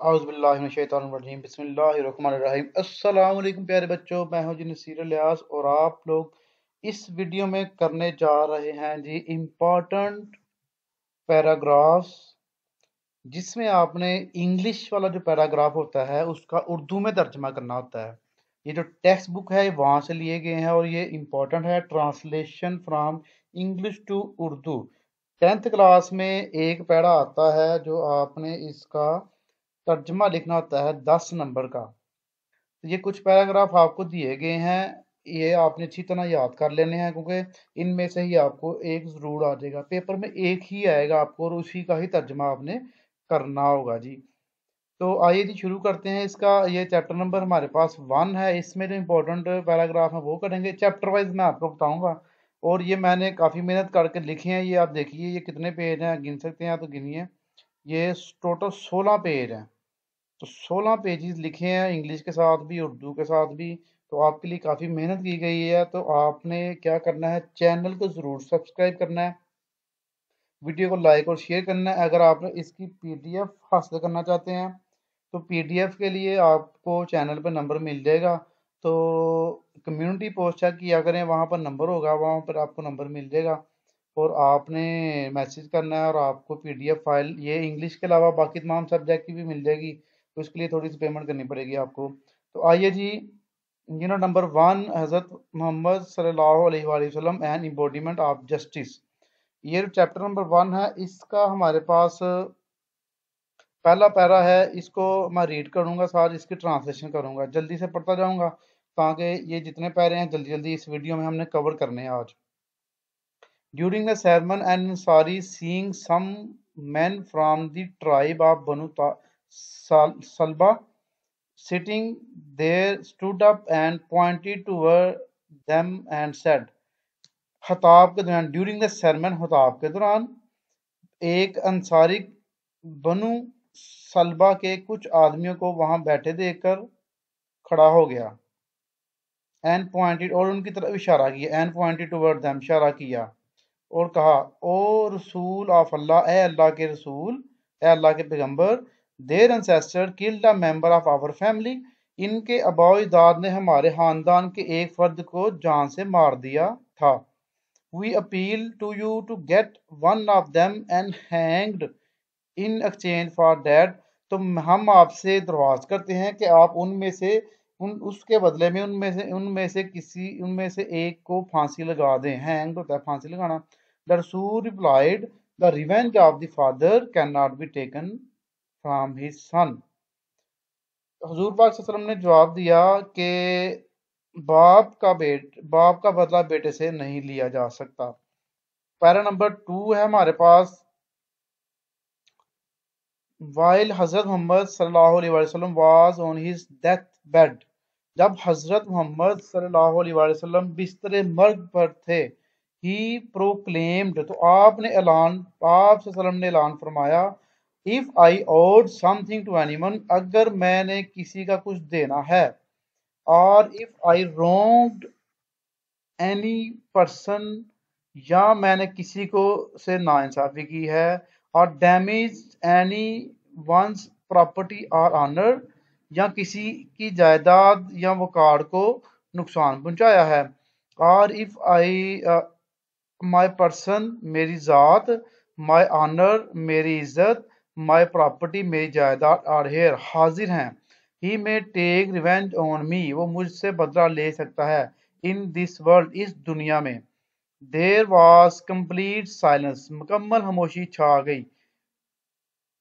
औज़ुबिल्लाहिमिनश्शैतानिर्रजीम बिस्मिल्लाहिर्रहमानिर्रहीम। अस्सलाम वालेकुम प्यारे बच्चों, मैं हूं जी नसीर इलियास और आप लोग इस वीडियो में करने जा रहे हैं जी इम्पोर्टेंट पैराग्राफ्स, जिसमें आपने इंग्लिश वाला जो पैराग्राफ होता है उसका उर्दू में तर्जमा करना होता है। ये जो टेक्स्ट बुक है वहाँ से लिए गए हैं और ये इम्पोर्टेंट है, translation from English to Urdu. 10th class में एक पैरा आता है जो आपने इसका तर्जमा लिखना होता है 10 नंबर का। तो ये कुछ पैराग्राफ आपको दिए गए हैं, ये आपने अच्छी तरह याद कर लेने हैं क्योंकि इनमें से ही आपको एक ज़रूर आ जाएगा, पेपर में एक ही आएगा आपको और उसी का ही तर्जमा आपने करना होगा जी। तो आइए जी शुरू करते हैं इसका। ये चैप्टर नंबर हमारे पास 1 है, इसमें जो इम्पोर्टेंट पैराग्राफ है वो करेंगे, चैप्टर वाइज मैं आपको बताऊंगा। और ये मैंने काफ़ी मेहनत करके लिखे हैं, ये आप देखिए ये कितने पेज हैं, गिन सकते हैं तो गिनिए। ये टोटल 16 पेज हैं, तो 16 पेजेस लिखे हैं इंग्लिश के साथ भी उर्दू के साथ भी। तो आपके लिए काफ़ी मेहनत की गई है। तो आपने क्या करना है, चैनल को ज़रूर सब्सक्राइब करना है, वीडियो को लाइक और शेयर करना है। अगर आप इसकी पीडीएफ हासिल करना चाहते हैं तो पीडीएफ के लिए आपको चैनल पर नंबर मिल जाएगा। तो कम्युनिटी पोस्ट चेक किया करें, वहाँ पर नंबर होगा, वहाँ पर आपको नंबर मिल जाएगा और आपने मैसेज करना है और आपको पीडीएफ फाइल ये इंग्लिश के अलावा बाकी तमाम सब्जेक्ट की भी मिल जाएगी। तो इसके लिए थोड़ी सी पेमेंट करनी पड़ेगी आपको। तो आइए जी, नंबर 1, हज़रत मोहम्मद सल्लल्लाहु अलैहि वसल्लम एंड एम्बॉडीमेंट ऑफ जस्टिस। ये चैप्टर नंबर 1 है, इसका हमारे पास पहला पैरा है, इसको मैं रीड करूंगा, साथ इसकी ट्रांसलेशन करूंगा, जल्दी से पढ़ता जाऊंगा ताकि ये जितने पैरे हैं जल्दी जल्दी इस वीडियो में हमने कवर करने हैं आज। During the sermon, an Ansari, seeing some men from the tribe of Banu Salba sitting there, stood up and pointed toward them and said, खताब के दौरान, ड्यूरिंग द sermon, खताब के दौरान एक अंसारी बनु सलबा के कुछ आदमियों को वहां बैठे देखकर खड़ा हो गया। एंड पॉइंटेड, और उनकी तरफ इशारा किया, एंड पॉइंटेड टुवर्ड देम, इशारा किया और कहा, ओ रसूल ऑफ अल्लाह, ए अल्लाह के रसूल, ए अल्लाह के पैगंबर, their ancestor killed a member of our family, इनके आबाओ अजदाद ने हमारे खानदान के एक फर्द को जान से मार दिया था। We appeal to you to get one of them and hanged in exchange for that, तो हम आपसे दरख्वास्त करते हैं कि आप उनमें से उसके बदले में उनमें से एक को फांसी लगा दें। हैंग होता है फांसी लगाना। द रसूल replied, the revenge of the father can not be taken from his son. हुजूर पाक सल्लल्लाहु अलैहि वसल्लम ने जवाब दिया कि बाप का बदला बेटे से नहीं लिया जा सकता। पैरा नंबर 2 है हमारे पास। While Hazrat Muhammad sallallahu alaihi wasallam was on his death bed, जब हजरत मोहम्मद सल्लल्लाहु अलैहि वसल्लम बिस्तर मर्ग पर थे, he proclaimed, तो आप सल्लम ने ऐलान फरमाया, if I owed something to anyone, अगर मैंने किसी का कुछ देना है, or if I wronged any person, या मैंने किसी को से नाइंसाफी की है, और डैमेज एनी वंस प्रॉपर्टी और ऑनर, या किसी की जायदाद या वकार को नुकसान पहुंचाया है, और इफ आई माई पर्सन, मेरी ज़ात, माई ऑनर, मेरी इज्जत, माई प्रॉपर्टी, मेरी जायदाद, और हेयर, हाजिर हैं, he may take revenge on me, वो मुझसे बदला ले सकता है, इन दिस वर्ल्ड, इस दुनिया में। देयर वॉज कंप्लीट साइलेंस, मुकम्मल खामोशी छा गई।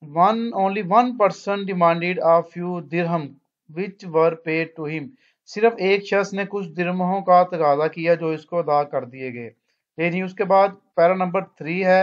Only one person demanded a few dirham which were paid to him, सिर्फ एक शख्स ने कुछ दिरहमों का तगाजा किया जो इसको अदा कर दिए गए। लेकिन उसके बाद पैरा नंबर 3 है।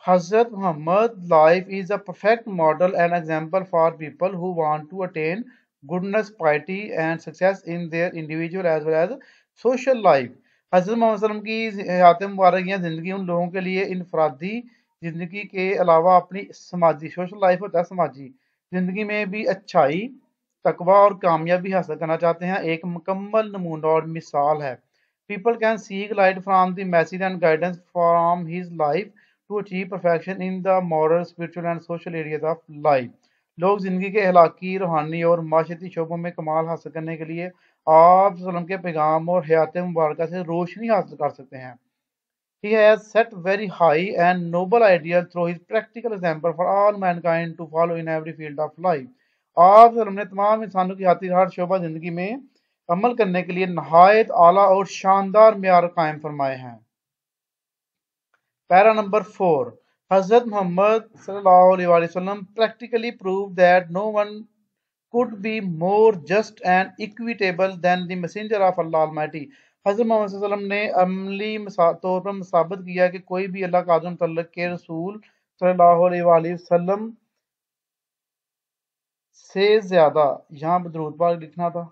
हजरत Mohammad life is a perfect model and example for people who want to attain goodness, piety and success in their individual as well as social life. हजरत मोहम्मद सल्लम की हयात मुबारक या जिंदगी उन लोगों के लिए इनफरादी जिंदगी के अलावा अपनी समाजी, सोशल लाइफ होता है समाजी जिंदगी में भी अच्छाई, तकवा और कामयाबी हासिल करना चाहते हैं, एक मुकम्मल नमूना और मिसाल है। People can seek light from the message and guidance from his life to achieve perfection in the moral, spiritual and social areas of life. لوگ زندگی کے اخلاقی، روحانی اور معاشرتی شعبوں میں کمال حاصل کرنے کے لیے آپ صلی اللہ علیہ وسلم کے پیغام اور حیات مبارکہ سے روشنی حاصل کر سکتے ہیں. He has set very high and noble ideals through his practical example for all mankind to follow in every field of life. آپ صلی اللہ علیہ وسلم نے تمام انسانوں کی خاطر ہر شعبہ زندگی میں عمل کرنے کے لیے نہایت اعلیٰ اور شاندار معیار قائم فرمائے ہیں. پیرا نمبر 4. حضرت محمد صلی اللہ علیہ وسلم practically proved that no one could be more just and equitable than the messenger of Allah Almighty. حضرت محمد صلی اللہ علیہ وسلم نے عملی طور پر ثابت کیا کہ کوئی بھی اللہ کا اعظم متعلق کے رسول صلی اللہ علیہ وآلہ وسلم سے زیادہ، یہاں پہ درود پاک لکھنا تھا،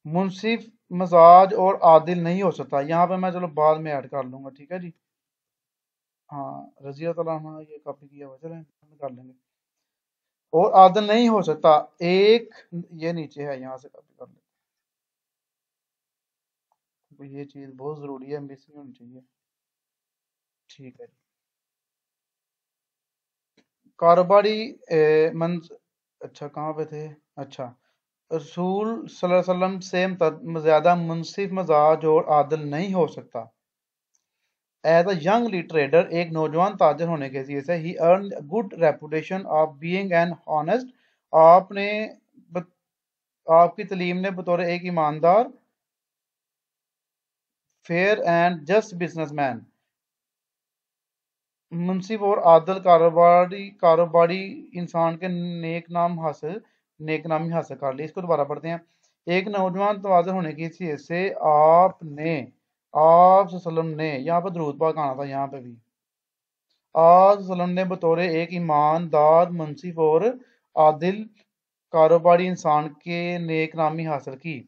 منصف مزاج اور عادل نہیں ہو سکتا. یہاں پہ میں چلو بعد میں ایڈ کر لوں گا، ٹھیک ہے جی. ہاں رضی اللہ عنہ یہ کاپی کیا ہوا، چلیں کر لیں گے. اور عادل نہیں ہو سکتا، ایک یہ نیچے ہے، یہاں سے کاپی کر لیں. یہ چیز بہت ضروری ہے، مس نہیں ہونی چاہیے. ٹھیک ہے. کاروباری اچھا کہاں پہ تھے؟ اچھا، رسول صلی اللہ علیہ وسلم سے زیادہ منصف مزاج اور عادل نہیں ہو سکتا. As a young lead trader, ایک نوجوان تاجر ہونے کے ذریعے سے ہی earned good reputation of being an honest. آپ کی تعلیم نے بطور ایک ایماندار، fair and just businessman, منصف اور عادل کاروباری انسان کے نیک نامی حاصل کر لی. اس کو دوبارہ پڑھتے ہیں. ایک نوجوان تواضع ہونے کی حیثیت سے آپ صلی اللہ علیہ وسلم نے، یہاں پہ درود پاک آنا تھا، یہاں پہ بھی آپ صلی اللہ علیہ وسلم نے بطور ایک ایماندار، منصف اور عادل کاروباری انسان کے نیک نامی حاصل کی.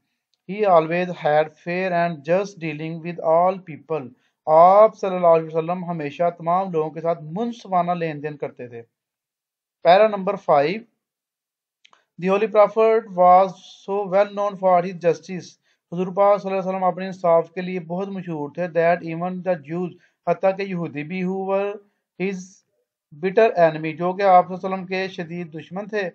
He always had fair and just dealing with all people. آپ صلی اللہ علیہ وسلم ہمیشہ تمام لوگوں کے ساتھ منصفانہ لین دین کرتے تھے. پیرا number 5. The Holy Prophet was so well known for his justice. حضور پاک صلی اللہ علیہ وسلم اپنے انصاف کے لیے بہت مشہور تھے. That even the Jews، حتیٰ کہ یہودی بھی، who were his bitter enemy، جو کہ آپ صلی اللہ علیہ وسلم کے شدید دشمن تھے،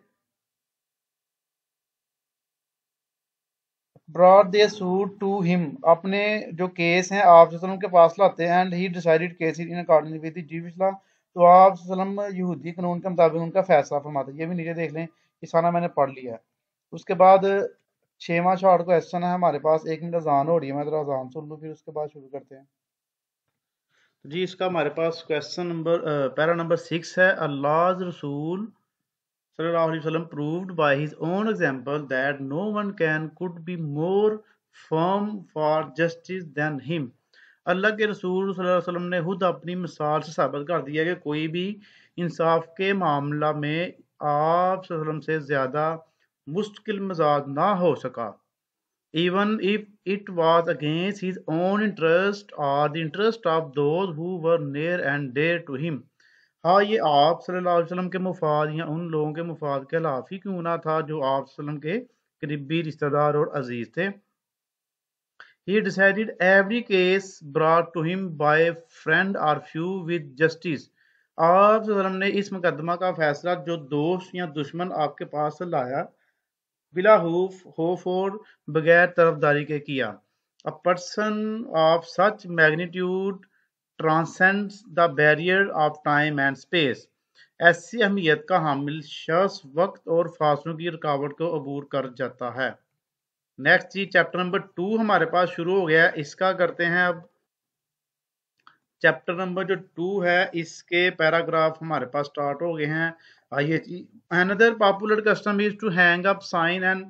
brought their suit to him، اپنے جو کیس ہیں آپ صلی اللہ علیہ وسلم کے پاس لاتے ہیں. And he decided cases in accordance with the Jewish law. تو آپ صلی اللہ علیہ وسلم یہودی قانون کے مطابق ان کا فیصلہ فرماتے. یہ بھی نیچے دیکھ لیں، یہ سارا میں نے پڑھ لیا ہے. اس کے بعد 6واں شارٹ کویسچن ہے ہمارے پاس. 1 منٹ اذان ہو رہی ہے، میں ذرا اذان سن لوں پھر اس کے بعد شروع کرتے ہیں. جی اس کا ہمارے پاس کویسچن نمبر پیرا نمبر 6 ہے. Allah's رسول صلی اللہ علیہ وسلم proved by his own example that no one could be more firm for justice than him. اللہ کے رسول صلی اللہ علیہ وسلم نے خود اپنی مثال سے ثابت کر دیا کہ کوئی بھی انصاف کے معاملہ میں آپ صلی اللہ علیہ وسلم سے زیادہ مستقل مزاج نہ ہو سکا. Even if it was against his own interest or the interest of those who were near and dear to him. ہاں یہ آپ صلی اللہ علیہ وسلم کے مفاد یا ان لوگوں کے مفاد کے خلاف ہی کیوں نہ تھا جو آپ صلی اللہ علیہ وسلم کے قریبی رشتہ دار اور عزیز تھے. He decided every case brought to him by a friend or few with justice. آپ صلی اللہ علیہ وسلم نے اس مقدمہ کا فیصلہ جو دوست یا دشمن آپ کے پاس لایا بلا خوف اور بغیر طرفداری کے کیا. A person of such magnitude transcends the barrier of time and space. ایسی اہمیت کا حامل شخص وقت اور فاصلوں کی رکاوٹ کو عبور کر جاتا ہے. نیکسٹ جی چیپٹر نمبر 2 ہمارے پاس شروع ہو گیا ہے. اس کا کرتے ہیں اب چیپٹر نمبر جو 2 ہے اس کے پیراگراف ہمارے پاس سٹارٹ ہو گئے ہیں. آئیے جی. Another popular custom is to hang up sign and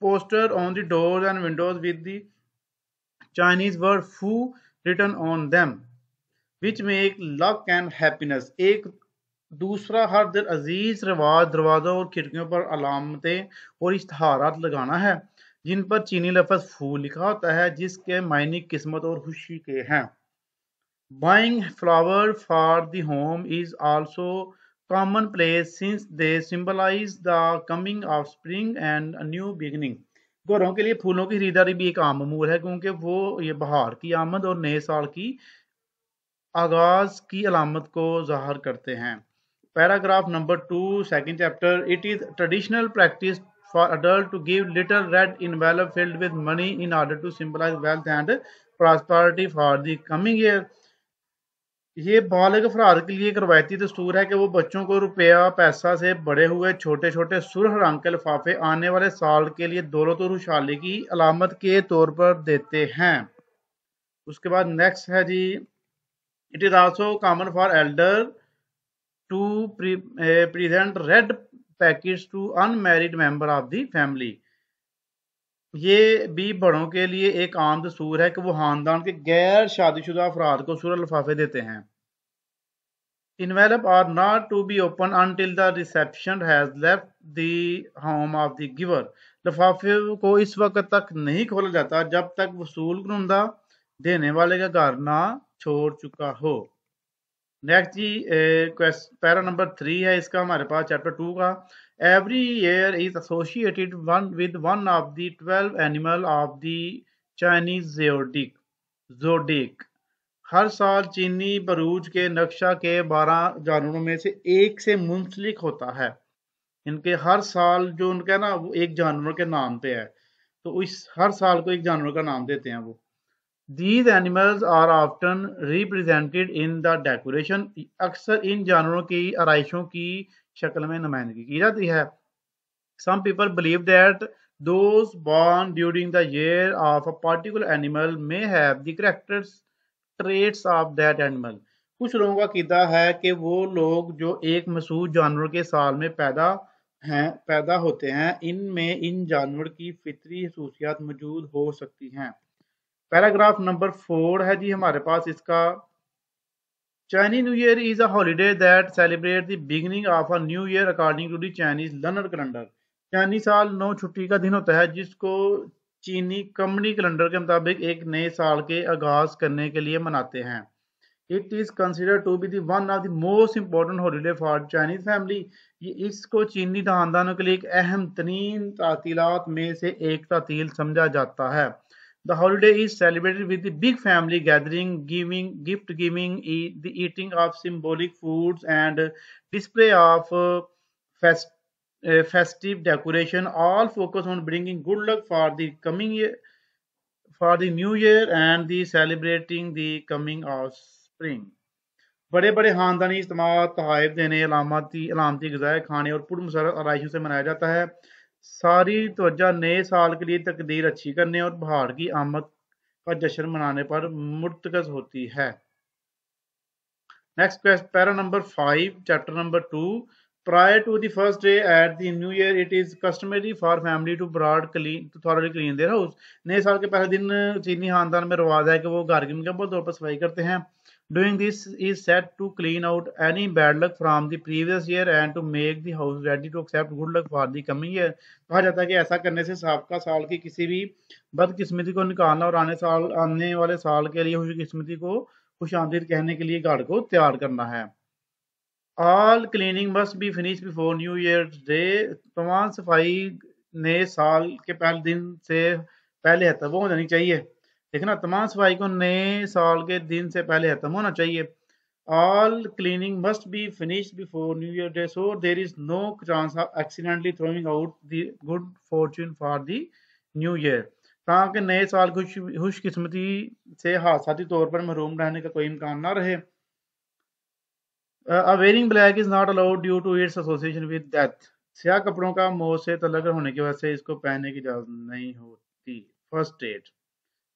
poster on the doors and windows with the Chinese word fu written on them, which make luck and happiness. ایک دوسرا ہر دل عزیز رواج دروازوں اور کھڑکیوں پر علامتیں اور اشتہارات لگانا ہے جن پر چینی لفظ فو لکھا ہوتا ہے جس کے معنی قسمت اور خوشی کے ہیں. Buying flowers for the home is also commonplace since they symbolize the coming of spring and a new beginning. گھروں کے لیے پھولوں کی خریداری بھی ایک عام امور ہے کیونکہ وہ یہ بہار کی آمد اور نئے سال کی आगाज की अलामत को ज़ाहिर करते हैं। Paragraph number 2 second chapter, it is traditional practice for adult to give little red envelope filled with money in order to symbolize wealth and prosperity for the coming year। ये बालिग अफराद के लिए एक रवायती दस्तूर है कि वो बच्चों को रुपया पैसा से बड़े हुए छोटे छोटे सुर्ख रंग के लिफाफे आने वाले साल के लिए दौलत और खुशहाली की अलामत के तौर पर देते हैं। उसके बाद नेक्स्ट है जी, it is also common for elder to present red packets to unmarried member of the family. ये भी बड़ों के लिए एक आम दस्तूर है कि वो खानदान के गैर शादीशुदा अफराद को सुर्ख लिफाफे देते हैं। Envelope are not to be opened until the reception has left the home of the giver। लिफाफे को इस वक्त तक नहीं खोला जाता जब तक वसूल कुनंदा देने वाले का घर ना छोड़ चुका हो। नेक्स्ट जी, पैरा नंबर 3 है इसका हमारे पास चैप्टर 2 का। Every year is associated with one of the 12 animal of the Chinese zodiac. हर साल चीनी बरूज के नक्शा के 12 जानवरों में से एक से मुंसलिक होता है। इनके हर साल जो उनका ना वो एक जानवर के नाम पे है, तो इस हर साल को एक जानवर का नाम देते हैं वो। These animals are often represented in the decoration। अक्सर इन जानवरों की आराइशों की शक्ल में नुमाइंदगी की जाती है। Some people believe that those born during the year of a particular animal may have the traits of that animal। कुछ लोगों का कीदा है कि वो लोग जो एक मसूद जानवर के साल में पैदा होते हैं, इनमें इन जानवर की फितरी खसूसियात मौजूद हो सकती हैं। पैराग्राफ नंबर 4 है जी हमारे पास इसका। Chinese New Year is a holiday that celebrates the beginning of a new year according to the Chinese lunar calendar। चाइनी साल नौ छुट्टी का दिन होता है जिसको चीनी कमरी कैलेंडर के मुताबिक एक नए साल के आगाज करने के लिए मनाते हैं। It is considered to be the one of the most important holiday for Chinese family. ये इसको चीनी खानदानों के लिए एक अहम तरीन तातीलात में से एक तातील समझा जाता है। The holiday is celebrated with the big family gathering, gift giving, the eating of symbolic foods, and display of festive decoration. All focus on bringing good luck for the coming year, for the new year, and the celebrating the coming of spring। बड़े बड़े खानदानी इज्तिमा, तोहफ़े देने, अलामती ग़िज़ाएँ खाने और पुरमसरत आराइशों से मनाया जाता है। सारी तवज्जो नए साल के लिए तकदीर अच्छी करने और बहार की आमद का जश्न मनाने पर मुर्तकज़ होती है। Next para number 5 chapter number 2। Prior to the first day at the new year, it is customary for family to thoroughly clean their house। नए साल के पहले दिन चीनी खानदान में रिवाज है कि वो घर की मुकम्मल तौर पर सफाई करते हैं। Doing this is said to clean out any bad luck from the previous year and to make the house ready to accept good luck for the coming year। कहा जाता है कि ऐसा करने से साबका साल की किसी भी बदकिस्मती को निकालना और आने वाले साल के लिए खुशकिस्मती को खुशामदीद कहने के लिए घर को तैयार करना है। All cleaning must be finished before New Year's Day। तमाम सफाई नए साल के पहले दिन से पहले खत्म हो जानी चाहिए। देखना, तमाम सफाई को नए साल के दिन से पहले खत्म होना चाहिए। All cleaning must be finished before New Year's Day, so there is no chance of accidentally throwing out the good fortune for the new year। ताकि नए साल खुशकिस्मती से हादसाती तौर पर महरूम रहने का कोई इम्कान ना रहे। wearing black is not allowed due to its association with death। स्याह कपड़ों का मौत से तल्लुक़ होने की वजह से इसको पहनने की इजाजत नहीं होती। फर्स्ट एड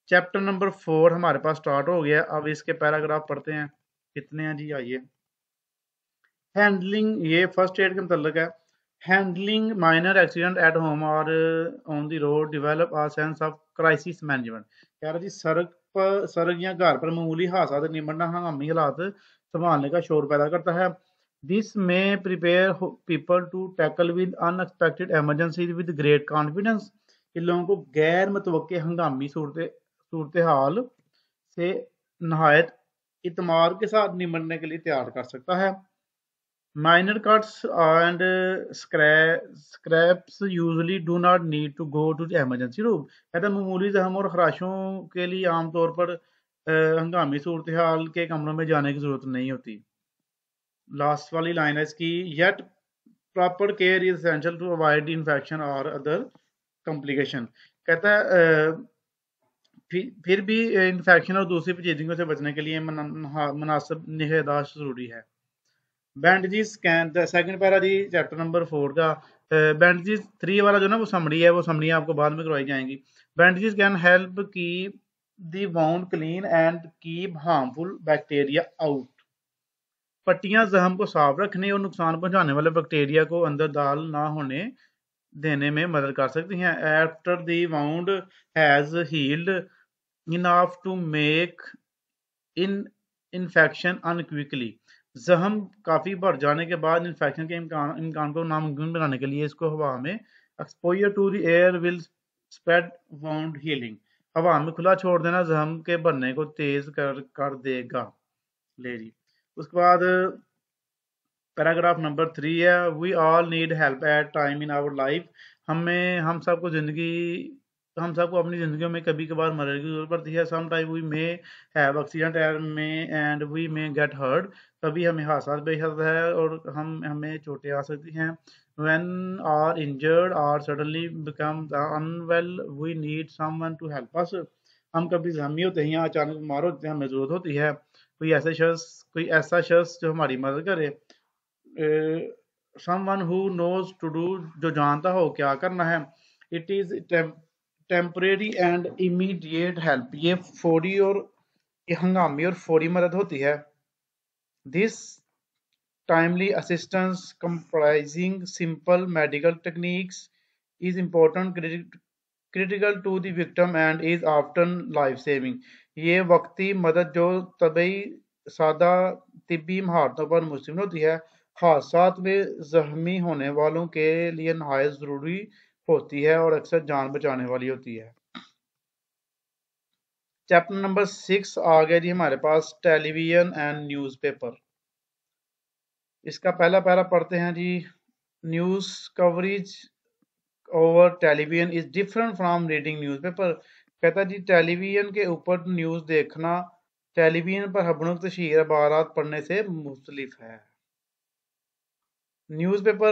चैप्टर नंबर 4 हमारे पास स्टार्ट हो गया। अब इसके पैराग्राफ पढ़ते हैं। कितने हैं जी, आइए। हैंडलिंग, ये फर्स्ट एड के मुतल्लिक है। Handling minor accident at home और on the road develop a sense of crisis management. कह रहा जी सड़क या घर पर मामूली हादसा से निपटना हंगामी हालात संभालने का शोर पैदा करता है। दिस में prepare people to tackle with unexpected emergency with great confidence. इन लोगों को गैर मुतवक्के हंगामी सूरत हाल से नहायत इतमाद के साथ निपटने के लिए तैयार कर सकता है। Minor cuts and scraps usually do not need to go to emergency room. कहते हैं मामूली जख्म और खराशों के लिए आमतौर पर हंगामी सूरत हाल के कमरों में जाने की जरूरत नहीं होती। लास्ट वाली लाइन है इसकी, yet proper care is essential to avoid infection और अदर कॉम्प्लिकेशन। कहता है फिर भी इन्फेक्शन और दूसरी पेचीदगियों से बचने के लिए मुनासिब निगहदाश्त जरूरी है। Bandages can the second para जी चैप्टर नंबर 4 का। बैंडेजेस 3 वाला जो ना वो समरी है, वो समरी आपको बाद में करवाई जाएंगी। Bandages can help keep the wound clean and keep harmful bacteria out. पट्टियां जख्म को साफ रखने और नुकसान पहुंचाने वाले बैक्टीरिया को अंदर दाल ना होने देने में मदद कर सकती हैं। After the wound has healed enough to make in infection unquickly. जख्म काफ़ी बढ़ जाने के बाद इन्फेक्शन के इम्कान को नामुमकिन बनाने के लिए इसको हवा में exposure to the air will spread wound healing. हवा में खुला छोड़ देना जख्म के बढ़ने को तेज कर देगा। ले जी, उसके बाद पैराग्राफ नंबर 3 है, we all need help at time in our life. हम सबको अपनी जिंदगियों में कभी कभार मदद की जरूरत पड़ती है। Sometime we may have accident में and we may get hurt. कभी हमें हादसा पेश आता है और हमें चोटें आ सकती हैं। व्हेन आर इंजर्ड और suddenly become unwell we need someone to help us. हम कभी जख्मी होते हैं या अचानक बीमार होते हैं, हमें जरूरत होती है कोई ऐसा शख्स जो हमारी मदद करे। Someone who knows to do, जो जानता हो क्या करना है। It is temporary and immediate help, ये फौरी और ये हंगामी और फौरी मदद होती है। This timely assistance comprising simple medical techniques is important critical to the victim and is often life saving। ये वक्ती मदद जो तबई सादा तिब्बी महारतों पर मुश्तमिल होती है, हादसात में जख्मी होने वालों के लिए नहायत ज़रूरी होती है और अक्सर जान बचाने वाली होती है। चैप्टर नंबर 6 आ गया जी हमारे पास, टेलीविजन एंड न्यूज़पेपर। इसका पहला पैरा पढ़ते हैं जी। News coverage over television is different from reading newspaper. कहता जी टेलीविजन के ऊपर न्यूज़ देखना टेलीविजन पर खबरों की तशहीर अखबारात पढ़ने से मुख्तलिफ है। Newspaper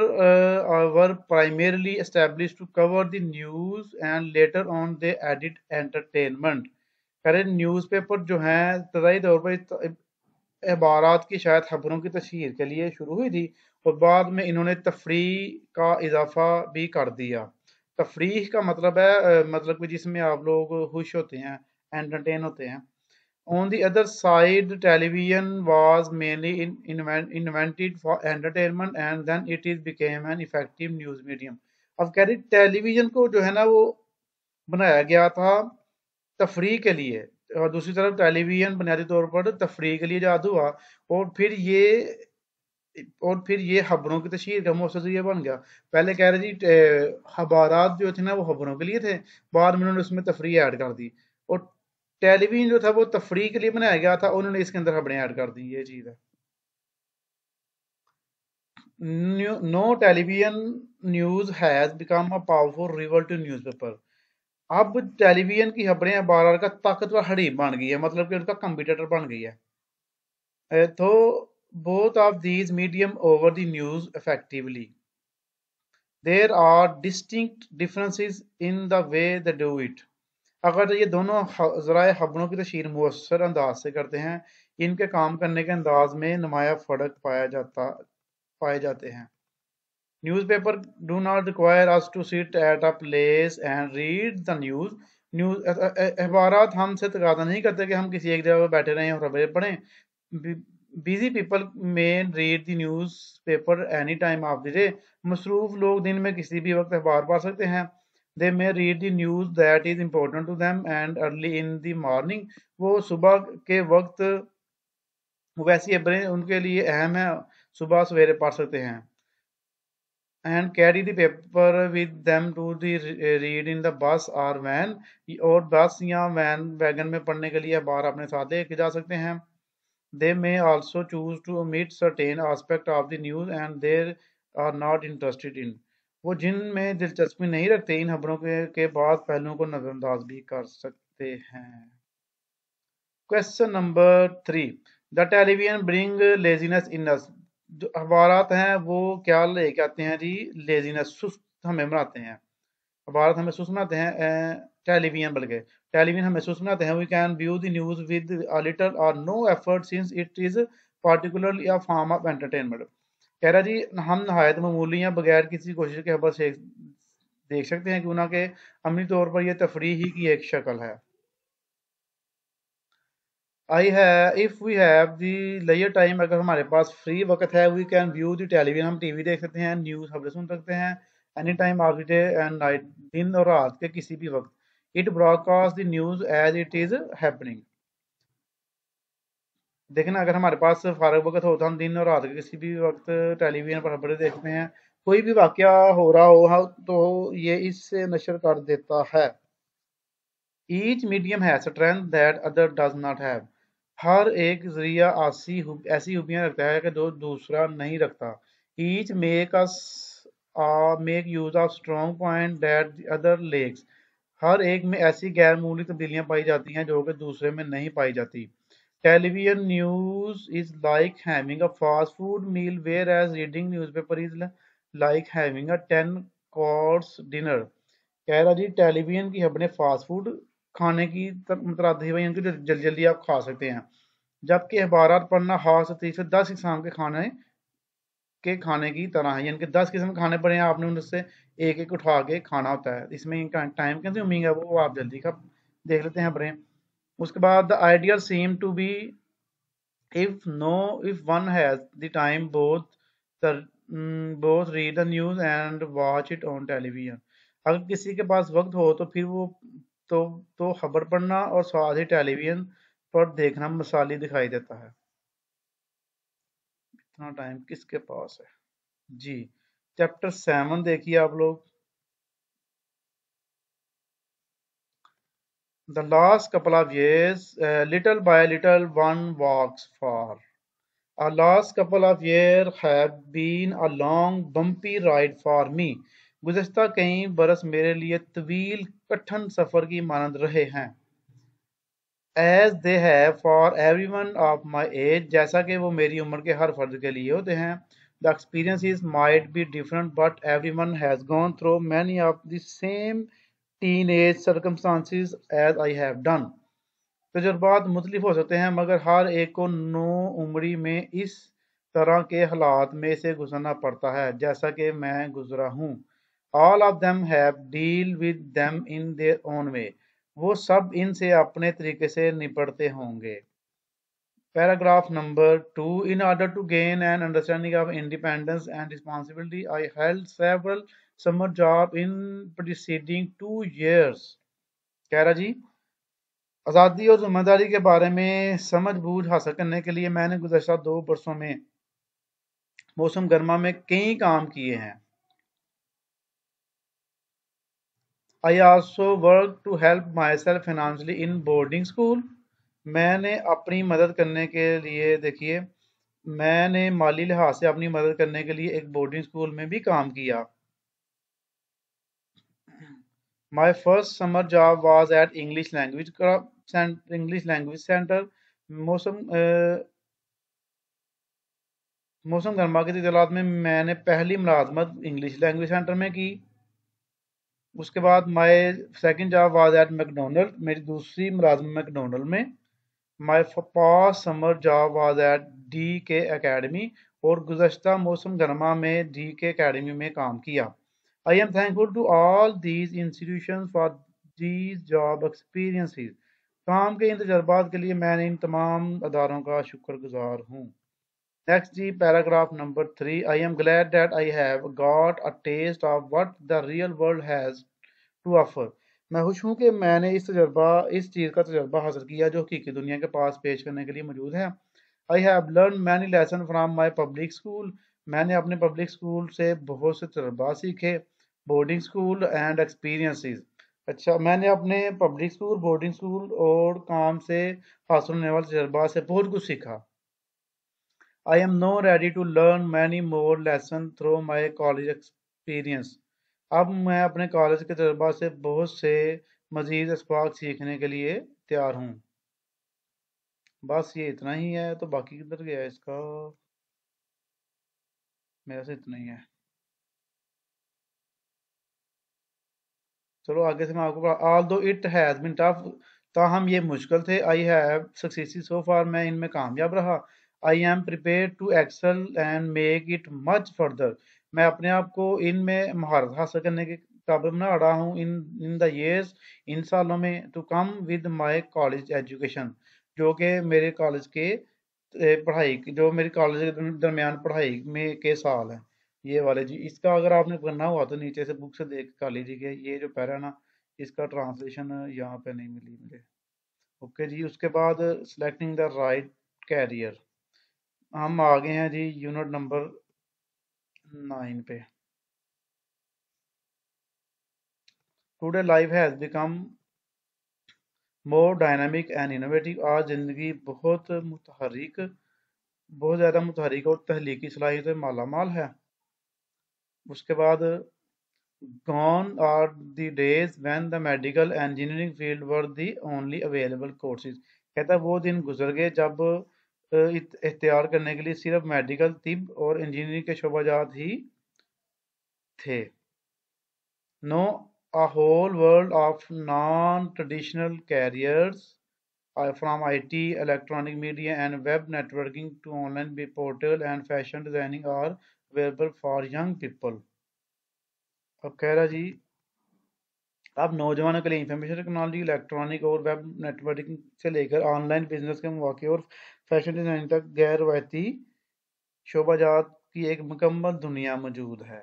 were primarily established to cover the news and later on they added entertainment। करे न्यूज़पेपर जो हैं इब्तदाई तौर पर अखबारात की शायद खबरों की तशहीर के लिए शुरू हुई थी और बाद में इन्होंने तफरीह का इजाफा भी कर दिया। तफरीह का मतलब है मतलब कि जिसमें आप लोग खुश होते हैं, एंटरटेन होते हैं। On the other side, television was mainly invented for entertainment and then it is became an effective news medium। अब कह रही टेलीविजन को जो है ना वो बनाया गया था तफरीह के लिए और दूसरी तरफ टेलीविजन बुनियादी तौर पर तफरीह के लिए इजाद हुआ और फिर ये खबरों की तशहीर का मौसम जरिया बन गया। पहले कह रहे जी खबरात जो थे ना वो खबरों के लिए थे, बाद में उन्होंने उसमें तफरीह ऐड कर दी और टेलीविजन जो था वो तफरीह के लिए बनाया गया था, उन्होंने इसके अंदर खबरें ऐड कर दी। ये चीज है। Now television news has become a powerful rival to newspaper. अब टेलीविजन की खबरें अखबार का ताकतवर हरीफ बन गई है, मतलब कि उनका कंपटीटर बन गई है। तो both of these medium over the news effectively, there are distinct differences in the way they do it। अगर ये दोनों ज़राए खबरों की तशहीर मुअस्सर अंदाज से करते हैं, इनके काम करने के अंदाज में नुमाया फ़र्क पाए जाते हैं। Newspaper do not require us to sit at a place and read the news अखबारात हमसे तकादा नहीं करते कि हम किसी एक जगह पर बैठे रहें और खबरें पढ़ें। बिजी पीपल में read the news paper any time of the day. मसरूफ लोग दिन में किसी भी वक्त अखबार पढ़ सकते हैं। They may read the news that is important to them and early in the morning. वो सुबह के वक्त वैसी खबरें उनके लिए अहम है, सुबह सवेरे पढ़ सकते हैं। And carry the paper with them to the read in the bus और वैन, और बस या वैगन में पढ़ने के लिए अखबार अपने साथ लेके जा सकते हैं। They may also choose to omit certain aspect of the news and they are not interested in। वो जिनमें दिलचस्पी नहीं रखते इन खबरों के बाद पहलुओं को नजरअंदाज भी कर सकते हैं। Question number 3, the television bring laziness in us. जो अखबारात हैं वो क्या लेके आते हैं जी? लेजीनेस, सुस्त हमें बनाते हैं। अखबारात हमें सुस्त बनाते हैं, टेलीविजन बल्कि टेलीविजन हमें सुस्त बनाते हैं। We can view the news with a little or no effort since it is particularly a form of entertainment. कह रहा जी हम नहायत मामूली या बगैर किसी कोशिश के खबर से देख सकते हैं, क्यों ना कि अमली तौर पर यह तफरीह ही की एक शक्ल है। आई है इफ वी हैव दी लेयर टाइम, अगर हमारे पास फ्री वक्त है, we can view the television, हम टीवी देख सकते हैं, न्यूज़ खबरें सुन सकते हैं, any time of the day and night, दिन और रात के किसी भी वक्त। It broadcast the news as it is happening. देखें ना, अगर हमारे पास फारग वक्त हो तो हम दिन और रात के किसी भी वक्त टेलीविजन पर खबरें देखते हैं। कोई भी वाकया हो रहा हो तो ये इससे नशर कर देता है। ईच मीडियम है strength that other does not have. हर एक जरिया ऐसी खूबियां रखता है कि जो दूसरा नहीं रखता। Each make us make use of strong point that other lacks. हर एक में ऐसी गैर मामूली तब्दीलियां पाई जाती हैं जो कि दूसरे में नहीं पाई जाती। Television news is like having a fast food meal where as reading newspaper is like having a 10 course dinner. कह रहा जी टेलीविजन की अपने फास्ट फूड खाने की मुतरादी है, इनकी जल्दी जल्दी आप खा सकते हैं, जबकि अखबारात पढ़ना हाथ से 30 से 10 किस्म के खाने की तरह है, यानी कि 10 किस्म के खाने पड़े हैं, आपने उनसे एक एक उठा के खाना होता है। इसमें टाइम कंज्यूमिंग है, वो आप जल्दी का देख लेते हैं पढ़े। उसके बाद the ideal seem to be if one has the time both read the news and watch it on television। अगर किसी के पास वक्त हो तो फिर वो तो खबर पढ़ना और साथ ही टेलीविजन पर देखना मिसाली दिखाई देता है। इतना टाइम किसके पास है जी? चैप्टर 7 देखिए आप लोग। The last couple of years, little by little one walks far। A last couple of years have been a long bumpy ride for me। गुज़श्ता कई बरस मेरे लिए तवील कठिन सफर की मानद रहे हैं। As they have for everyone of my age, जैसा कि वो मेरी उम्र के हर फर्द के लिए होते हैं। The experiences might be different, but everyone has gone through many of the same teenage circumstances as I have done। तजुर्बात मुख्तलिफ हो सकते हैं, मगर हर एक को नो उम्री में इस तरह के हालात में से गुजरना पड़ता है जैसा कि मैं गुजरा हूँ। All of them have deal with them in their own way. वो सब इनसे अपने तरीके से निपटते होंगे। Paragraph number 2, in order to gain an understanding of independence and responsibility I held several summer job in preceding 2 years। कह रहा जी आज़ादी और ज़िम्मेदारी के बारे में समझ बूझ हासिल करने के लिए मैंने गुज़श्ता 2 बरसों में मौसम गर्मा में कई काम किए हैं। I also work to help myself financially in boarding school. मैंने अपनी मदद करने के लिए देखिए मैंने माली लिहाज से अपनी मदद करने के लिए एक बोर्डिंग स्कूल में भी काम किया। My first summer job was eight English language centre. मौसम मौसम गर्मा की तलात में मैंने पहली मुलाजमत इंग्लिश लैंग्वेज सेंटर में की। उसके बाद my second job was at McDonald, मेरी दूसरी मुलाजमत मैकडोनल्ड में। My past summer job was at D K academy, और गुज़श्ता मौसम गर्मा में डी के अकेडमी में काम किया। I am thankful to all these institution for these job experiences. काम के इन तजर्बात के लिए मैं इन तमाम अदारों का शुक्रगुजार हूँ। Next ji paragraph number 3, I am glad that I have got a taste of what the real world has to offer। मैं खुश हूँ कि मैंने इस चीज़ का तजर्बा हासिल किया जो हकीकी दुनिया के पास पेश करने के लिए मौजूद है। I have learned many lessons from my public school। मैंने अपने पब्लिक स्कूल से बहुत से तजर्बा सीखे। Boarding school and experiences. अच्छा, मैंने अपने पब्लिक स्कूल, बोर्डिंग स्कूल और काम से हासिल होने वाले तजर्बा से बहुत कुछ सीखा। I am now ready to learn many more lessons through my college experience। अब मैं अपने कॉलेज के तजर्बा से बहुत से मजीद इसबाक सीखने के लिए तैयार हूँ। بس یہ اتنا ہی ہے، تو باقی کدھر گیا اس کا؟ میرا سے اتنا ہی ہے. چلو آگے سے میں آپ کو آل دو اٹ ہیز بین ٹف، تاہم یہ مشکل تھے. آئی ہیو سکسیسڈ سو فار، میں ان میں کامیاب رہا. I am prepared to excel and make it much further, میں اپنے آپ کو ان میں مہارت حاصل کرنے کے قابل بنا رہا ہوں. ان دا ایئرز، ان سالوں میں. To come with my college education, جو کہ میرے کالج کے پڑھائی جو میری کالج کے درمیان پڑھائی میں کے سال ہیں یہ والے جی. اس کا اگر آپ نے کرنا ہوا تو نیچے سے بک سے دیکھ کر لیجیے کہ یہ جو پیرا ہے نا، اس کا ٹرانسلیشن یہاں پہ نہیں ملی مجھے. اوکے جی. اس کے بعد سلیکٹنگ دا رائٹ کیریئر، ہم آگے ہیں جی یونٹ نمبر 9 پہ. Today life has become more dynamic and innovative, آج زندگی بہت زیادہ متحرک اور تخلیقی صلاحیتیں مالا مال ہے. اس کے بعد Gone are the days when the medical engineering field were the only available courses. کہتا ہے وہ دن گزر گئے جب اختیار کرنے کے لیے صرف میڈیکل، طب اور انجینئرنگ کے شعبہ جات ہی تھے. نو، a whole world of non-traditional careers from IT, electronic media and web networking to online portal and fashion designing are available for young people. اب کہہ رہا جی اب نوجوانوں کے لیے انفارمیشن ٹیکنالوجی، الیکٹرانک اور ویب نیٹ ورکنگ سے لے کر آن لائن بزنس کے مواقع اور فیشن ڈیزائن تک غیر روایتی شعبہ جات کی ایک مکمل دنیا موجود ہے.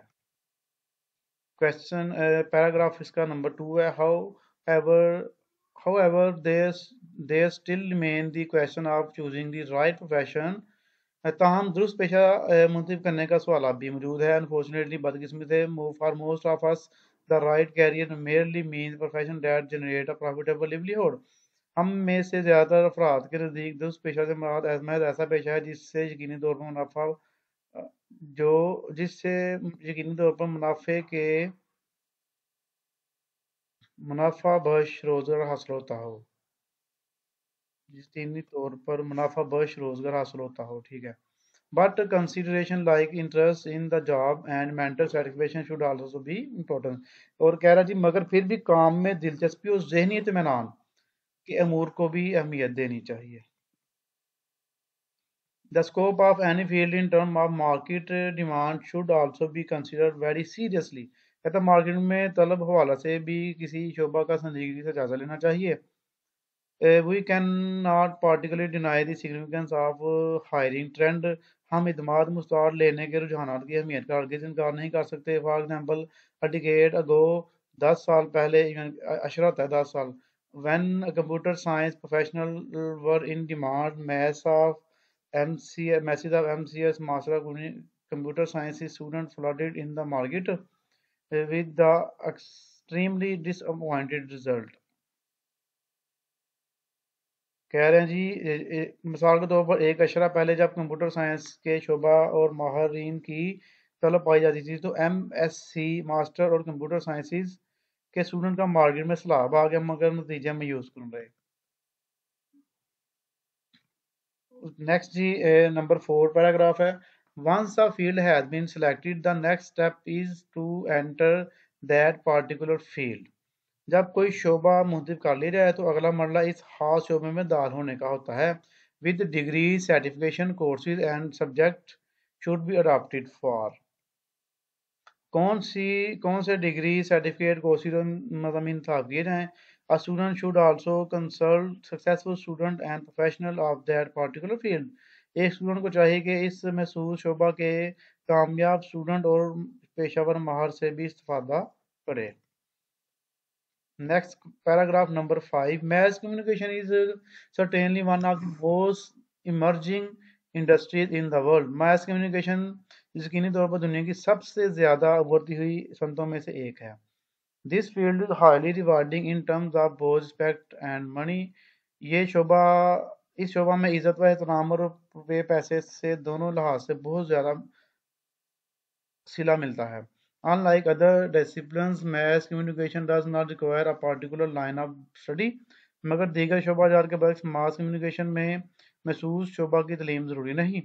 کوشچن پیراگراف اس کا نمبر 2 ہے. however there still remain the question of choosing the right profession. تاہم درست پیشہ منتخب کرنے کا سوال اب بھی موجود ہے. Unfortunately، بدقسمتی سے for most of us the right career merely means profession that generate a profitable livelihood. ہم میں سے زیادہ تر افراد کے نزدیک درست پیشہ سے مراد محض ایسا پیشہ ہے جس سے یقینی طور پر منافع بخش روزگار حاصل ہوتا ہو. ٹھیک ہے. But consideration like interest in the job and mental satisfaction should also be important. اور کہہ رہا جی مگر پھر بھی کام میں دلچسپی اور ذہنی اطمینان کے امور کو بھی اہمیت دینی چاہیے. The scope of any field in terms of market demand should also be considered very seriously. کہتا مارکیٹ میں طلب حوالہ سے بھی کسی شعبہ کا سنجیدگی سے جائزہ لینا چاہیے. We cannot particularly deny the significance of hiring trend. ہم اعتماد مستعار لینے کے رجحانات کی اہمیت کا ہرگز انکار نہیں کر سکتے. For example, a decade ago، 10 سال پہلے، اشرت ہے 10 سال، when computer science professionals were in demand، masses of MCS master of computer science students flooded in the market with the extremely disappointed result. کہہ رہے ہیں جی مثال کے طور پر ایک اشرہ پہلے جب کمپیوٹر سائنس کے شعبہ اور ماہرین کی طلب پائی جاتی تھی تو ایم ایس سی ماسٹر اور کمپیوٹر سائنسز کے اسٹوڈنٹ کا مارکیٹ میں سیلاب آ گیا، مگر نتیجے میں یوز کر رہے. نیکسٹ جی نمبر 4 پیراگراف ہے. Once a field has been selected, the next step is to enter that particular field. جب کوئی شعبہ منتخب کر لیا جائے تو اگلا مرحلہ اس خاص شعبے میں داخل ہونے کا ہوتا ہے. with degree certification courses and subject should be adopted for. کون سے ڈگری سرٹیفکیٹ کورسز اور مضامین انتخاب کیے جائیں. A student should also consult successful student and professional of that particular field. ایک اسٹوڈنٹ کو چاہیے کہ اس محسوس شعبہ کے کامیاب اسٹوڈنٹ اور پیشہ ور ماہر سے بھی استفادہ کرے. Next paragraph number 5. Mass communication is certainly one of the most emerging industries in the world. Mass communication یقینی طور پر دنیا کی سب سے زیادہ ابھرتی ہوئی صنعتوں میں سے ایک ہے. This field is highly rewarding in terms of both respect and money. اس شعبہ میں عزت و احترام اور پیسے سے دونوں لحاظ سے بہت زیادہ صلہ ملتا ہے. Unlike other disciplines, mass communication does not require a particular line of study. مگر دیگر شعبہ جات کے برعکس ماس کمیونیکیشن میں महसूस शोबा की तालीम ज़रूरी नहीं।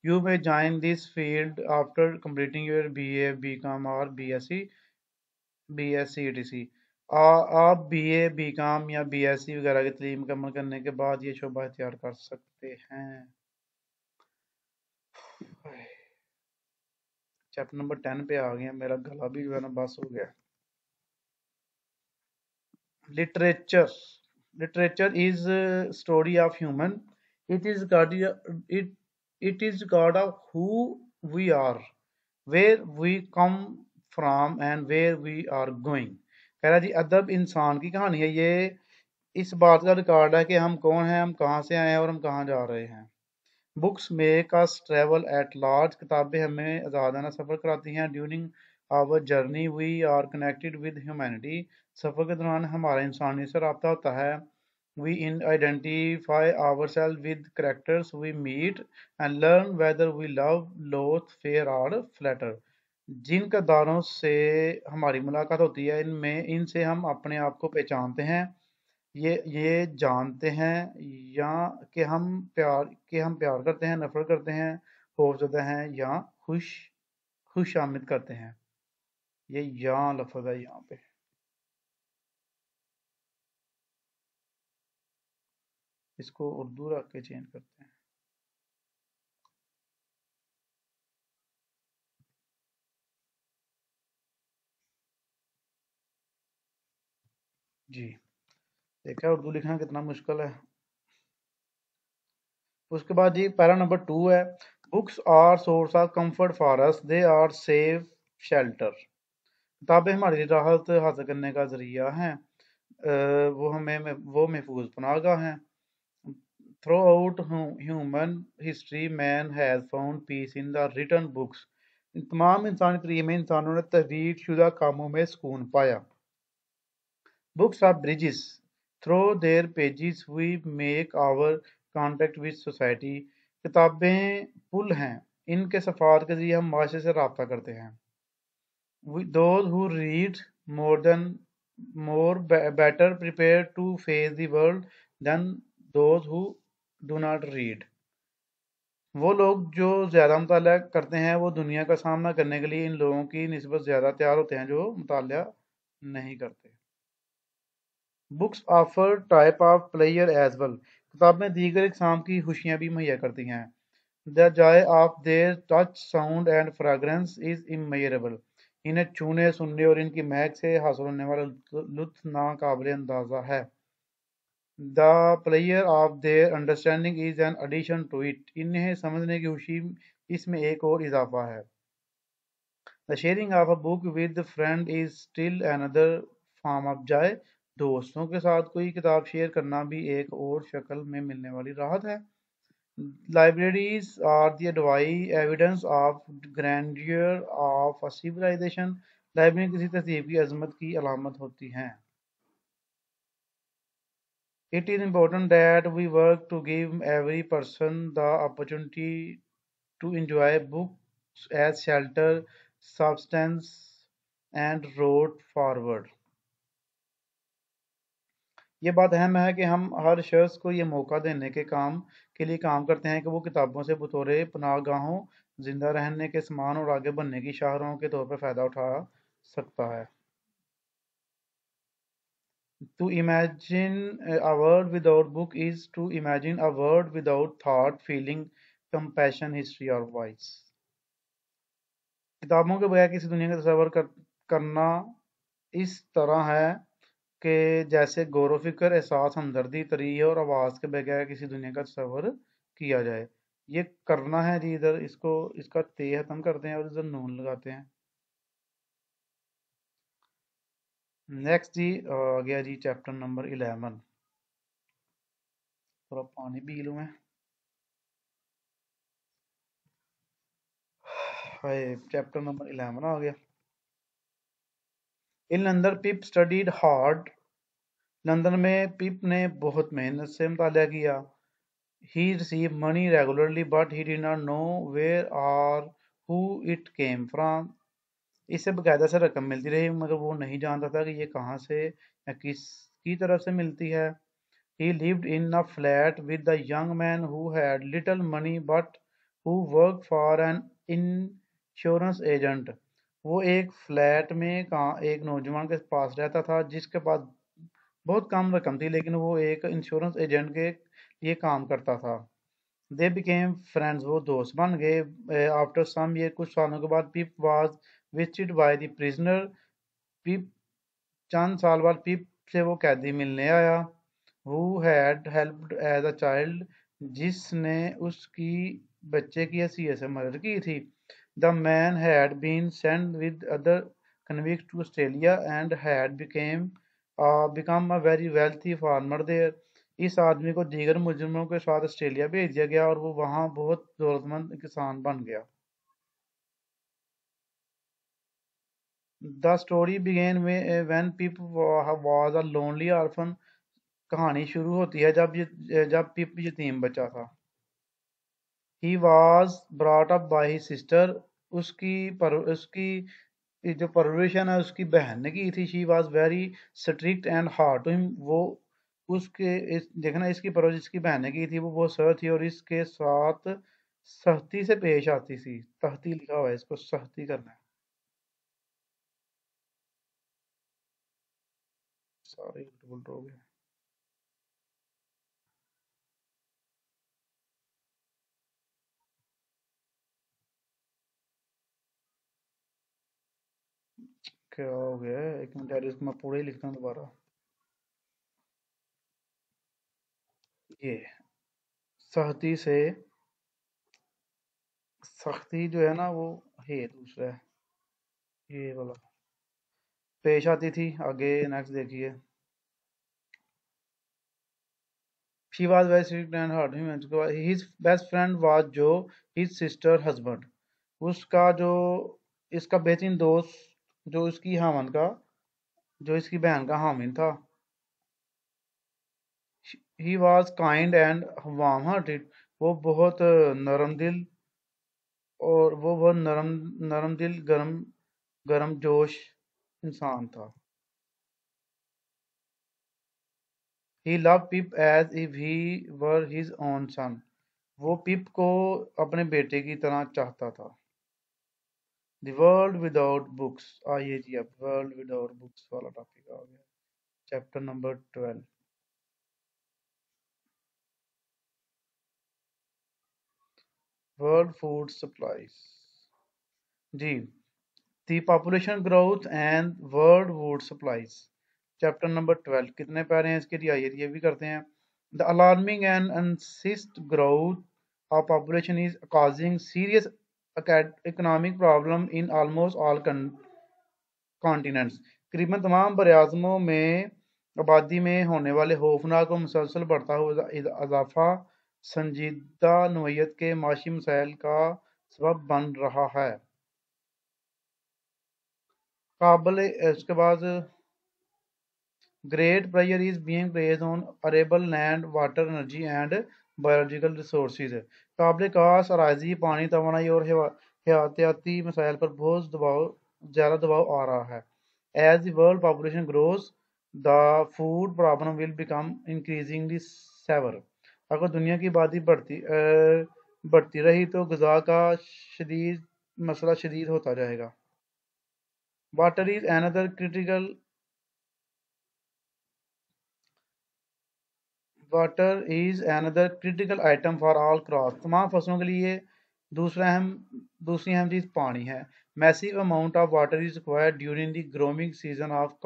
You may join this field after completing your BA, BCom और BSc ETC। आप BA, BCom या BSc वगैरह की तालीम मुकम्मल करने के बाद ये शोबा इख्तियार कर सकते हैं। चैप्टर नंबर 10 पे आ गया, मेरा गला भी जो है ना बस हो गया। Literature. Literature is a story of human. It is God. It it is God of who we are, where we come from, and where we are going. कह रहा जी अदब इंसान की कहानी है ये, इस बात का रिकॉर्ड है कि हम कौन हैं, हम कहाँ से आए हैं और हम कहाँ जा रहे हैं। Books make us travel at large. किताबें हमें आज़ादाना सफ़र कराती हैं। During our journey we are connected with humanity. सफ़र के दौरान हमारा इंसानियत से रब्ता होता है। We in identify our self with characters we meet and learn whether we love loathe fair or flatter. जिन किरदारों से हमारी मुलाकात होती है इनमें इनसे हम अपने आप को पहचानते हैं, ये जानते हैं या कि हम प्यार करते हैं, नफरत करते हैं, खौफजदा हैं या खुश आमद करते हैं। ये या लफ्ज़ है यहाँ पे। इसको उर्दू रख के चेंज करते हैं। जी, देखा उर्दू लिखना कितना मुश्किल है। उसके बाद जी पैरा नंबर 2 है, books are source of comfort for us, they are safe shelter. किताबें हमारे लिए राहत हासिल करने का जरिया हैं, वो महफूज पनाहगाह हैं। Throughout human history, man has found peace in the written books. तमाम इंसानी तरीके में इंसानों ने तहरीर शुदा कामों में सुकून पाया। Books are bridges. Through their pages we make our contact with society. किताबें पुल हैं, इनके सफ़ात के ज़रिए हम माशरे से रब्ता करते हैं। Those who read more better prepared to face the world than those who do not read. वो लोग जो ज़्यादा मुताला करते हैं वो दुनिया का सामना करने के लिए इन लोगों की निस्बत ज़्यादा तैयार होते हैं जो मुताला नहीं करते। Books offer type of pleasure as well. किताबें दीगर इकसाम की खुशियाँ भी मुहैया करती हैं। The joy of their touch sound and fragrance is immeasurable. इन्हें छूने, सुनने और इनकी महक से हासिल होने वाला लुत्फ नाकाबिल अंदाज़ा है। The pleasure of their understanding is an addition to it. इन्हें समझने की खुशी इसमें एक और इजाफा है। The sharing of a book with friend is still another form of joy. दोस्तों के साथ कोई किताब शेयर करना भी एक और शक्ल में मिलने वाली राहत है। Libraries are the advice evidence of grandeur of a civilization. Library किसी तहजीब की अजमत की अलामत होती हैं। It is important that we work to give every person the opportunity to enjoy books as shelter, substance, and road forward. ये बात अहम है कि हम हर शख्स को ये मौका देने के लिए काम करते हैं कि वो किताबों से बतौर पनाहगाहों जिंदा रहने के समान और आगे बढ़ने की शाहराहों के तौर पर फ़ायदा उठा सकता है। To imagine a world without book is to imagine a world without thought, feeling, compassion, history or voice. किताबों के बगैर किसी दुनिया का तस्वर करना इस तरह है कि जैसे गौर व फिक्र, एहसास, हमदर्दी, तरीह और आवाज़ के बगैर किसी दुनिया का तस्वर किया जाए। ये करना है जी, इधर इसका ते खत्म करते हैं और इधर नून लगाते हैं। नेक्स्ट जी आ गया जी चैप्टर नंबर 11। थोड़ा पानी पी लूँ मैं। हाय, चैप्टर नंबर 11 आ गया। In London Pip studied hard. London में पिप ने बहुत मेहनत से मुताला किया। He receive money regularly but he did not know where or who it came from. इससे बाकायदा से रकम मिलती रही मगर वो नहीं जानता था कि ये कहाँ से या किसकी तरफ से मिलती है। He lived in a flat with a young man who had little money but who worked for an insurance agent. वो एक फ्लैट में एक नौजवान के पास रहता था जिसके पास बहुत कम रकम थी, लेकिन वो एक इंश्योरेंस एजेंट के लिए काम करता था. दे बिकेम फ्रेंड्स, वो दोस्त बन गए. आफ्टर सम ईयर, कुछ सालों के बाद, Pip was visited by the prisoner. Pip चंद साल बाद पिप से वो कैदी मिलने आया. Who had helped as a child, जिसने उसकी बच्चे की हैसियत से मदद की थी. The man had been sent with other convict to Australia and had become a very wealthy farmer there. इस आदमी को दीगर मुजरिमों के साथ ऑस्ट्रेलिया भेज दिया गया और वो वहाँ बहुत दौलतमंद किसान बन गया. The story began when Pip was a lonely orphan. कहानी शुरू होती है जब पिप यतीम बच्चा था. He was brought up by his sister. उसकी जो परवरिश है उसकी बहन ने की थी. She was very strict and hard to him. वो देखना, इसकी परवरिश इसकी बहन ने की थी. वो बहुत सख्त थी और इसके साथ सख्ती से पेश आती थी. तख्ती लिखा हुआ है, इसको सख्ती करना है. सॉरी, उल्ट हो गया. क्या हो गया है? एक मिनट यार, इसको मैं पूरा ही लिखता हूँ दोबारा. ये सख्ती से, सख्ती जो है ना वो है दूसरा है, ये वाला पेश आती थी. आगे नेक्स्ट देखिए. She was very strict and hard. His best friend was Joe, his sister husband. उसका जो इसका बेहतरीन दोस्त, जो इसकी हामन का जो इसकी बहन का हामिन था. He was kind and warm hearted. वो बहुत नरम दिल और वो बहुत नरम दिल, गरम जोश इंसान था. He loved Pip as if he were his own son. वो पिप को अपने बेटे की तरह चाहता था. The world without books. आइए जी, अब वर्ल्ड विदाउट बुक्स वाला टॉपिक आ गया. Chapter number 12. World food supplies. जी, the population growth and world food supplies. Chapter number 12. कितने पैरे हैं इसके लिए? आइए ये भी करते हैं. द अलार्मिंग एंड अनसिस्ट growth of population is causing serious economic problem in almost all continents. करीबन तमाम बरआज़मों में आबादी में होने वाले खौफनाक और मुसलसल बढ़ता हुआ इजाफा संजीदा नोयत के माशी मसाइल का सबब बन रहा है. काबल उसके बाद great pressure is being placed on arable land, water, energy and biological resources. काबिल कास अराजी, पानी, तवानाई और हयातियाती मसाइल पर बहुत ज़्यादा दबाव आ रहा है. As the world population grows, the food problem will become increasingly severe. अगर दुनिया की आबादी बढ़ती रही तो ग़िज़ा का शदीद मसला शदीद होता जाएगा. Water is another critical water is another critical item for all crop. तमाम फसलों के लिए दूसरी अहम चीज़ पानी है. Massive amount of water is required during the growing season of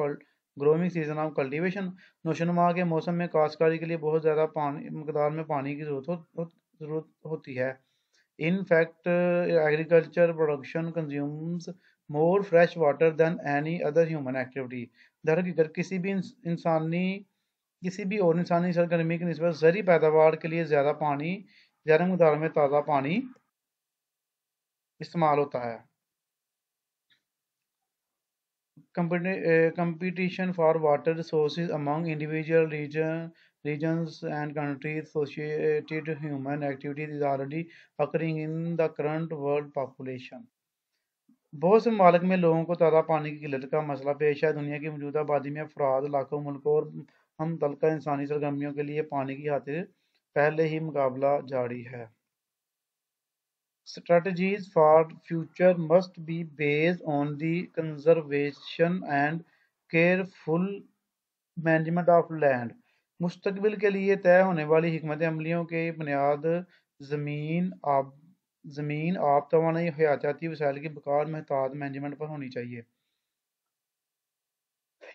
cultivation. नोशनुमा के मौसम में काश्तकारी के लिए बहुत ज़्यादा मकदार में पानी की ज़रूरत होती है. In fact, agriculture production consumes more fresh water than any other human activity. दर हकीकत किसी भी और इंसानी सरगर्मी की निस्बत ज़रूरी पैदावार के लिए ज़्यादा मकदार में ताज़ा पानी इस्तेमाल होता है. Competition for water resources among individual regions and countries associated human activities is already occurring in the current world population. बहुत से ममालिक में लोगों को ताज़ा पानी की किल्लत का मसला पेश है. दुनिया की मौजूदा आबादी में अफराद लाखों मुल्कों और ہم تلقہ انسانی سرگرمیوں کے لیے پانی کی خاطر پہلے ہی مقابلہ جاری ہے۔ Strategies for future must be based on the conservation and careful management of land۔ مستقبل کے لیے طے ہونے والی حکمت عملیوں کی بنیاد زمین، آب، توانائی، حیاتیاتی وسائل کی بقا اور محتاط مینجمنٹ پر ہونی چاہیے۔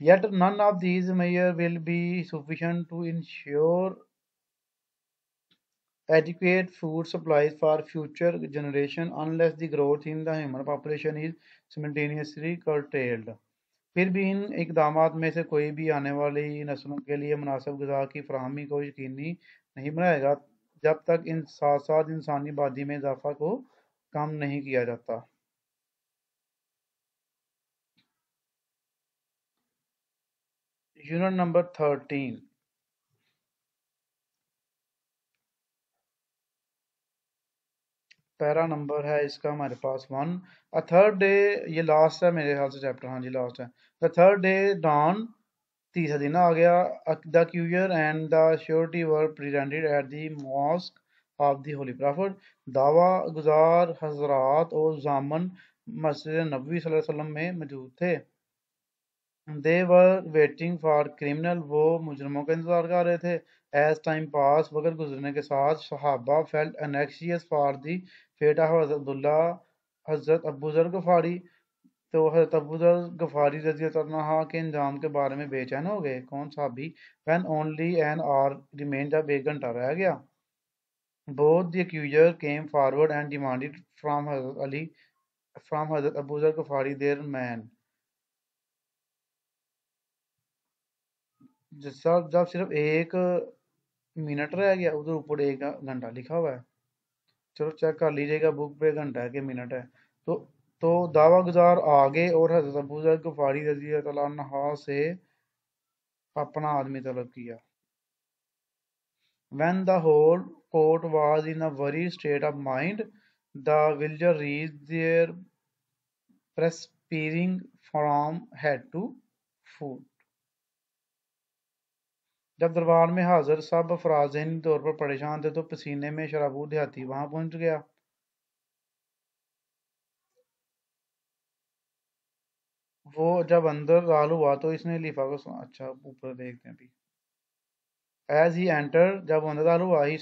Yet none of these measures will be sufficient to ensure adequate food supplies for future generations unless the growth in the human population is simultaneously curtailed۔ پھر بھی ان اقدامات میں سے کوئی بھی آنے والی نسلوں کے لیے مناسب غذا کی فراہمی کو یقینی نہیں بنائے گا جب تک ان ساتھ ساتھ انسانی آبادی میں اضافہ کو کم نہیں کیا جاتا۔ یونٹ نمبر 13، پیرا نمبر ہے اس کا ہمارے پاس 1۔ A third day، یہ لاسٹ ہے میرے خیال سے چیپٹر، ہاں جی لاسٹ ہے۔ The third day dawned، تیسرا دن آ گیا۔ The courier and the surety were presented at the mosque of the Holy Prophet۔ دعویٰ گزار حضرات اور ضامن مسجد نبوی صلی اللہ علیہ وسلم میں موجود تھے۔ They were waiting for criminal، وہ مجرموں کا انتظار کر رہے تھے۔ As time passed، وقت گزرنے کے ساتھ صحابہ felt anxious for the fate of حضرت ابو ذر غفاری، تو حضرت ابو ذر غفاری رضی اللہ عنہ کے انجام کے بارے میں بے چین ہو گئے۔ کون صحابی؟ When only an hour remained، جب ایک گھنٹہ رہ گیا۔ Both the accusers came forward and demanded from حضرت ابو ذر غفاری their man۔ جب صرف ایک منٹ رہ گیا، ادھر اوپر ایک گھنٹہ لکھا ہوا ہے، چلو چیک کر لیجیے گا بک پہ گھنٹہ ہے کہ منٹ ہے۔ تو دعویٰ گزار آگے اور حضرت ابو ذر غفاری رضی اللہ عنہ سے اپنا آدمی طلب کیا۔ When the whole court was in a worried state of mind، the villagers reached their perspiring from head to foot۔ جب دربار میں حاضر سب افراد ذہنی طور پر پریشان تھے تو پسینے میں شرابور دیہاتی وہاں پہنچ گیا۔ وہ جب اندر داخل ہوا تو اس نے خلیفہ کو اچھا اوپر دیکھتے ہیں ابھی۔ As he entered، جب وہ اندر داخل ہوا he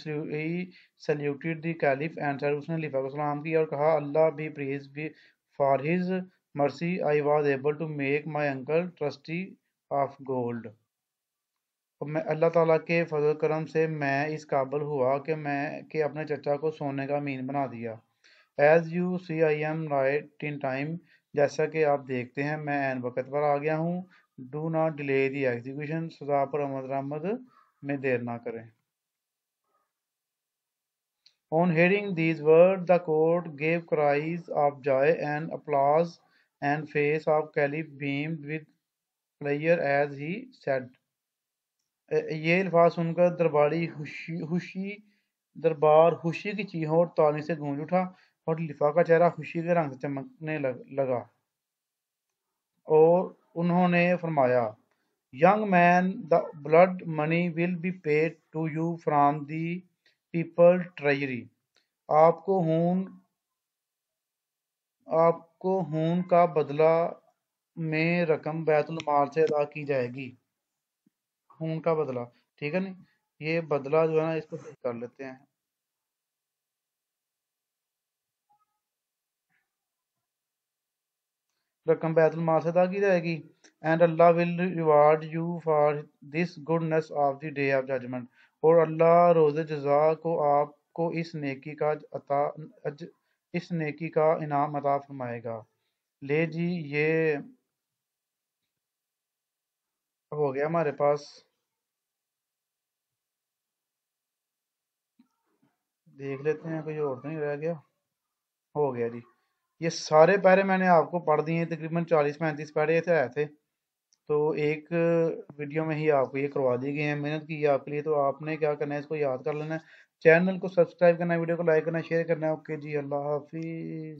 saluted the caliph and said، اس نے خلیفہ کو سلام کیا اور کہا اللہ be praised for his mercy I was able to make my uncle trustee of gold۔ اللہ تعالیٰ کے فضل و کرم سے میں اس قابل ہوا کہ اپنے چچا کو سونے کا امین بنا دیا۔ As you see I am right in time، جیسا کہ آپ دیکھتے ہیں میں عین وقت پر آ گیا ہوں۔ Do not delay the execution، سزا پر عمل درآمد میں دیر نہ کریں۔ On hearing these words the court gave cries of joy and applause and face of caliph beamed with pleasure as he said۔ یہ الفاظ سن کر دربار خوشی کی چیخوں اور تالی سے گونج اٹھا اور خلیفہ کا چہرہ خوشی کے رنگ سے چمکنے لگا، اور انہوں نے فرمایا Young man، the blood money will be paid to you from the people treasury۔ آپ کو خون کا بدلہ میں رقم بیت المال سے ادا کی جائے گی۔ خون کا بدلہ، ٹھیک ہے نا، یہ بدلہ جو ہے نا اس کو صحیح کر لیتے ہیں۔ رقم بیت المال سے ادا کی جائے گی۔ And Allah will reward you for this goodness of the day of judgement, اور اللہ روز جزا کو آپ کو اس نیکی کا انعام عطا فرمائے گا۔ لے جی، یہ ہو گیا ہمارے پاس، دیکھ لیتے ہیں کوئی اور تو نہیں رہ گیا، ہو گیا جی۔ یہ سارے پیرے میں نے آپ کو پڑھ دیے، تقریباً 40-35 پیرے سے آئے تھے، تو ایک ویڈیو میں ہی آپ کو یہ کروا دی گئے ہیں۔ محنت کی ہے آپ کے لیے، تو آپ نے کیا کرنا ہے، اس کو یاد کر لینا ہے، چینل کو سبسکرائب کرنا ہے، ویڈیو کو لائک کرنا ہے، شیئر کرنا ہے۔ اوکے جی، اللہ حافظ۔